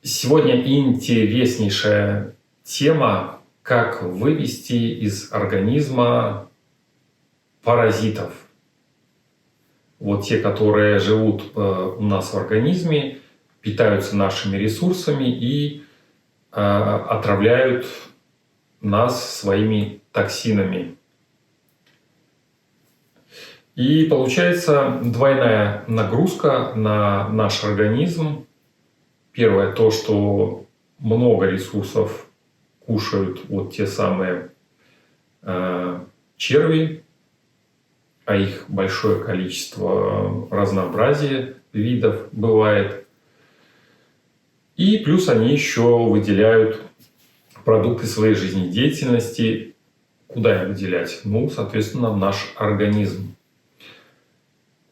Сегодня интереснейшая тема, как вывести из организма паразитов. Вот те, которые живут у нас в организме, питаются нашими ресурсами и отравляют нас своими токсинами. И получается двойная нагрузка на наш организм. Первое, то, что много ресурсов кушают вот те самые черви, а их большое количество, разнообразие видов бывает. И плюс они еще выделяют продукты своей жизнедеятельности. Куда их выделять? Ну, соответственно, в наш организм.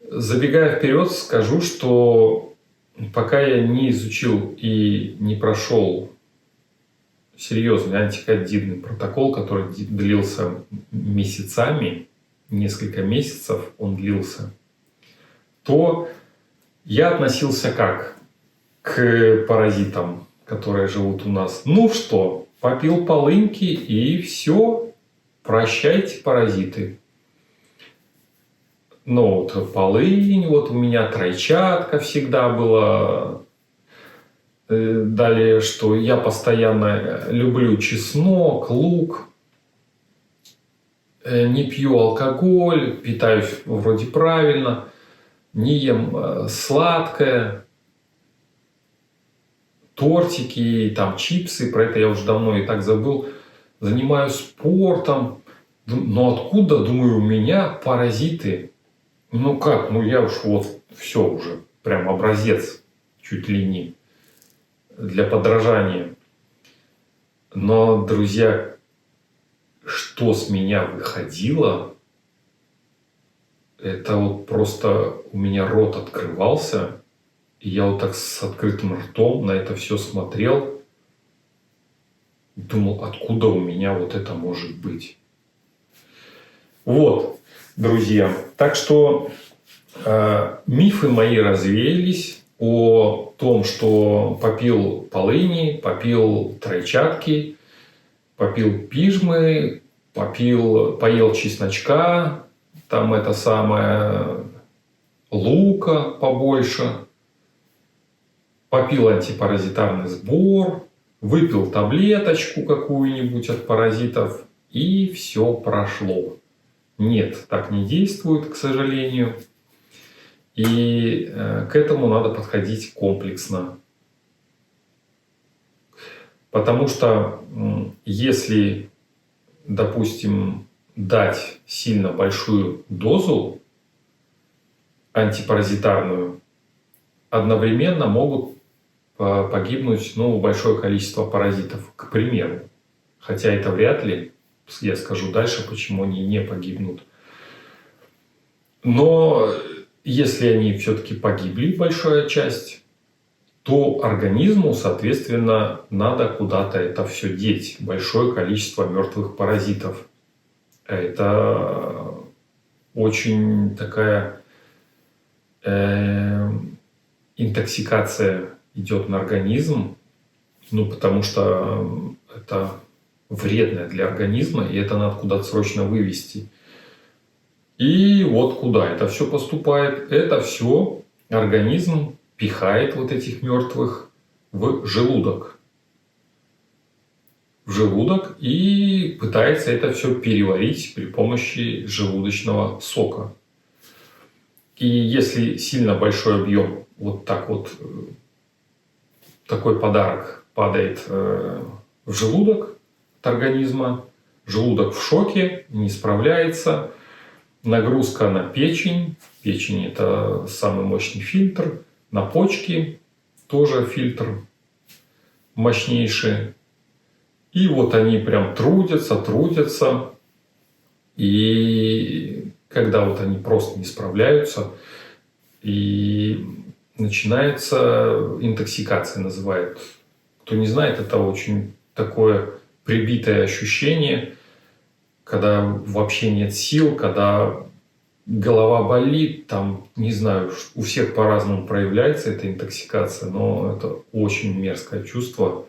Забегая вперед, скажу, что пока я не изучил и не прошел серьезный антикардидный протокол, который длился месяцами, несколько месяцев он длился, то я относился как? К паразитам, которые живут у нас. Ну что, попил полыньки и все, прощайте, паразиты. Ну вот полынь, вот у меня тройчатка всегда была. Далее, что я постоянно люблю чеснок, лук, не пью алкоголь, питаюсь вроде правильно, не ем сладкое, тортики, там чипсы, про это я уже давно и так забыл, занимаюсь спортом. Но откуда, думаю, у меня паразиты? Ну как, ну я уж вот все уже, прям образец чуть ли не для подражания. Но, друзья, что с меня выходило, это вот просто у меня рот открывался, и я вот так с открытым ртом на это все смотрел, думал, откуда у меня вот это может быть. Вот, друзья, так что мифы мои развеялись о том, что попил полыни, попил тройчатки, попил пижмы, поел чесночка, там это самое, лука побольше, попил антипаразитарный сбор, выпил таблеточку какую-нибудь от паразитов, и все прошло. Нет, так не действует, к сожалению. И к этому надо подходить комплексно. Потому что если, допустим, дать сильно большую дозу антипаразитарную, одновременно могут погибнуть большое количество паразитов, к примеру. Хотя это вряд ли. Я скажу дальше, почему они не погибнут. Но если они все-таки погибли, большая часть, то организму, соответственно, надо куда-то это все деть. Большое количество мертвых паразитов. Это очень такая интоксикация идет на организм, потому что это вредное для организма, и это надо куда-то срочно вывести. И вот куда это все поступает? Это все организм пихает вот этих мертвых в желудок. И пытается это все переварить при помощи желудочного сока. И если сильно большой объем, вот так вот, такой подарок падает в желудок от организма, желудок в шоке, не справляется, нагрузка на печень, печень это самый мощный фильтр, на почки тоже фильтр мощнейший. И вот они прям трудятся. И когда вот они просто не справляются, и начинается интоксикация, называют. Кто не знает, это очень такое прибитое ощущение, когда вообще нет сил, когда голова болит, там, не знаю, у всех по-разному проявляется эта интоксикация, но это очень мерзкое чувство.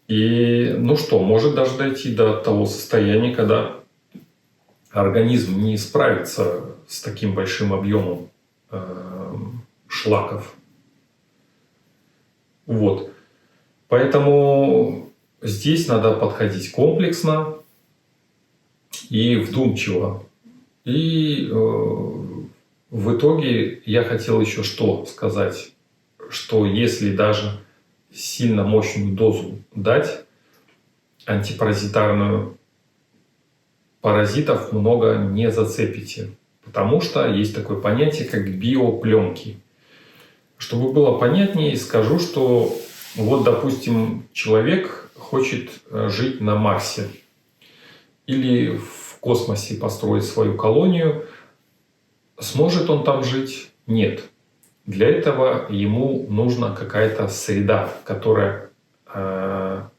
И, ну что, может даже дойти до того состояния, когда организм не справится с таким большим объемом шлаков. Вот. Поэтому здесь надо подходить комплексно и вдумчиво. И в итоге я хотел еще что сказать, что если даже сильно мощную дозу дать антипаразитарную, паразитов много не зацепите, потому что есть такое понятие, как биопленки. Чтобы было понятнее, скажу, что вот, допустим, человек хочет жить на Марсе или в космосе построить свою колонию. Сможет он там жить? Нет. Для этого ему нужна какая-то среда, которая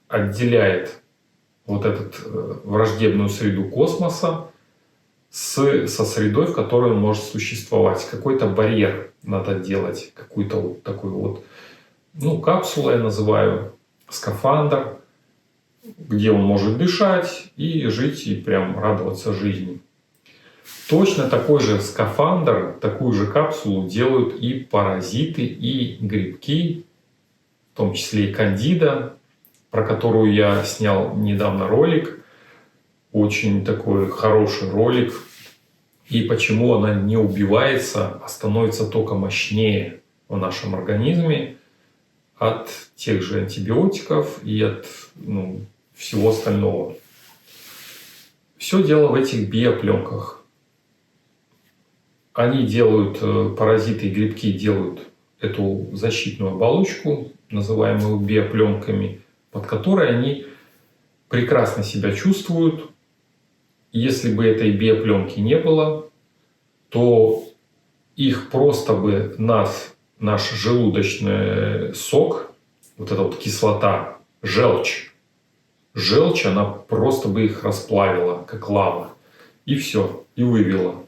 отделяет вот эту враждебную среду космоса со средой, в которой он может существовать. Какой-то барьер надо делать, какую-то вот такую вот, ну, капсулу я называю, скафандр, где он может дышать и жить, и прям радоваться жизни. Точно такой же скафандр, такую же капсулу делают и паразиты, и грибки, в том числе и кандида, про которую я снял недавно ролик. Очень такой хороший ролик. И почему она не убивается, а становится только мощнее в нашем организме от тех же антибиотиков и от всего остального. Все дело в этих биопленках. Они делают, паразиты и грибки делают эту защитную оболочку, называемую биопленками, под которой они прекрасно себя чувствуют. Если бы этой биопленки не было, то их просто бы наш желудочный сок, вот эта вот кислота, желчь, она просто бы их расплавила, как лава. И все, и вывела.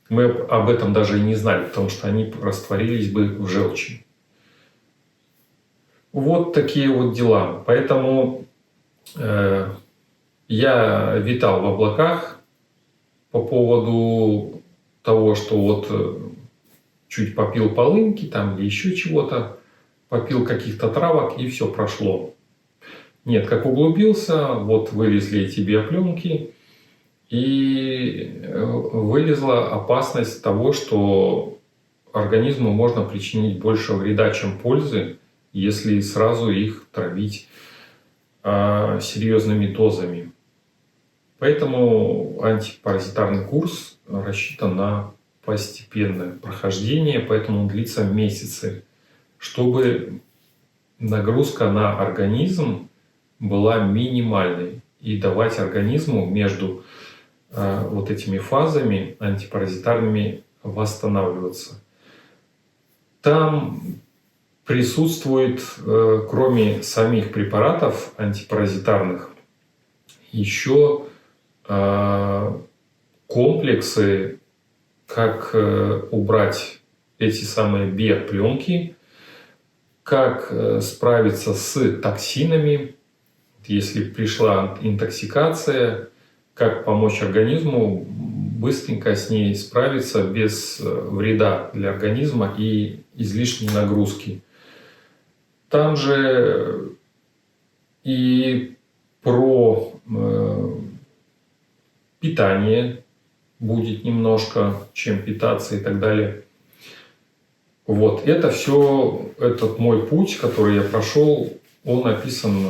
Мы об этом даже и не знали, потому что они растворились бы в желчи. Вот такие вот дела. Поэтому я витал в облаках по поводу того, что вот чуть попил полынки там или еще чего-то, попил каких-то травок и все прошло. Нет, как углубился, вот вылезли эти биопленки, и вылезла опасность того, что организму можно причинить больше вреда, чем пользы, если сразу их травить серьезными дозами. Поэтому антипаразитарный курс рассчитан на постепенное прохождение, поэтому он длится месяцы, чтобы нагрузка на организм была минимальной и давать организму между вот этими фазами антипаразитарными восстанавливаться. Там присутствует, кроме самих препаратов антипаразитарных, еще комплексы, как убрать эти самые биопленки, как справиться с токсинами, если пришла интоксикация, как помочь организму быстренько с ней справиться без вреда для организма и излишней нагрузки. Там же и про питание будет немножко, чем питаться и так далее. Вот, это все, этот мой путь, который я прошел, он описан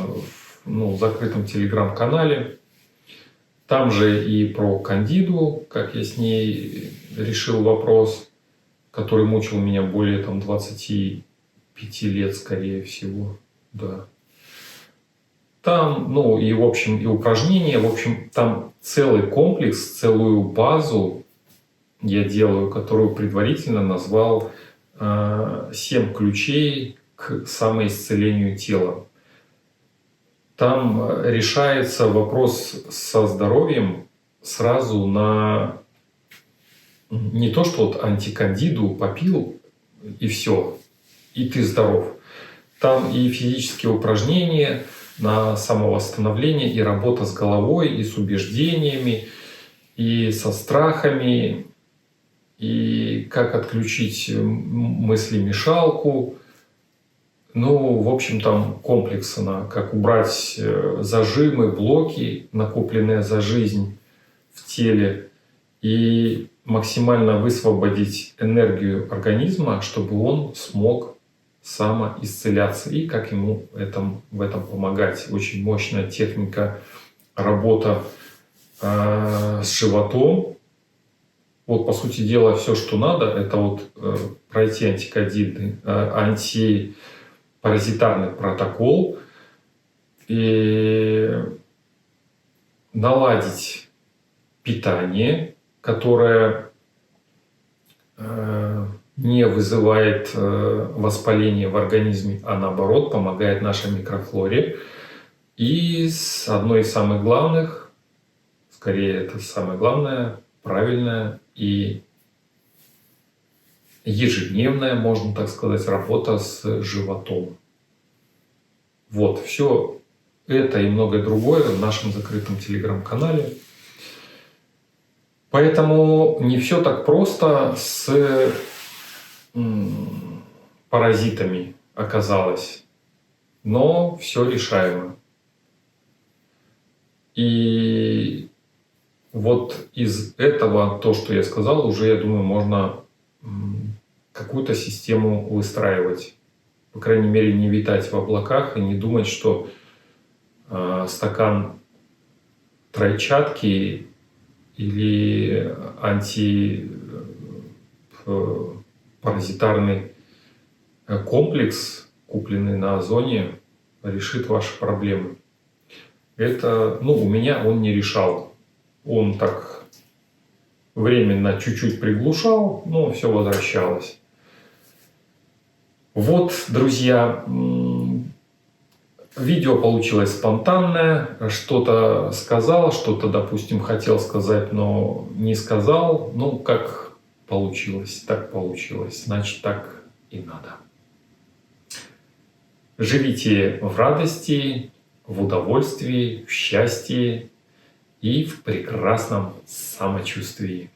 в закрытом телеграм-канале. Там же и про кандиду, как я с ней решил вопрос, который мучил меня более 25 лет, скорее всего. Да. Там, и в общем, и упражнения, в общем, там целый комплекс, целую базу я делаю, которую предварительно назвал 7 ключей к самоисцелению тела. Там решается вопрос со здоровьем сразу на не то, что вот антикандиду попил и все, и ты здоров. Там и физические упражнения на самовосстановление, и работа с головой, и с убеждениями, и со страхами, и как отключить мыслемешалку. Ну, в общем, там комплексно, как убрать зажимы, блоки, накопленные за жизнь в теле, и максимально высвободить энергию организма, чтобы он смог самоисцеляться. И как ему в этом помогать. Очень мощная техника работа с животом. Вот, по сути дела, все, что надо, это вот пройти антикандидный, антипаразитарный протокол и наладить питание, которое не вызывает воспаление в организме, а наоборот помогает нашей микрофлоре. И одно из самых главных, скорее это самое главное, правильное и ежедневная, можно так сказать, работа с животом. Вот, все это и многое другое в нашем закрытом телеграм-канале. Поэтому не все так просто с паразитами оказалось, но все решаемо. И вот из этого, то, что я сказал, уже, я думаю, можно какую-то систему выстраивать. По крайней мере, не витать в облаках и не думать, что стакан тройчатки или антипаразитарный комплекс, купленный на Озоне, решит ваши проблемы. Это, у меня он не решал. Он так временно чуть-чуть приглушал, но все возвращалось. Вот, друзья, видео получилось спонтанное. Что-то сказал, что-то, допустим, хотел сказать, но не сказал. Ну, как получилось, так получилось. Значит, так и надо. Живите в радости, в удовольствии, в счастье и в прекрасном самочувствии.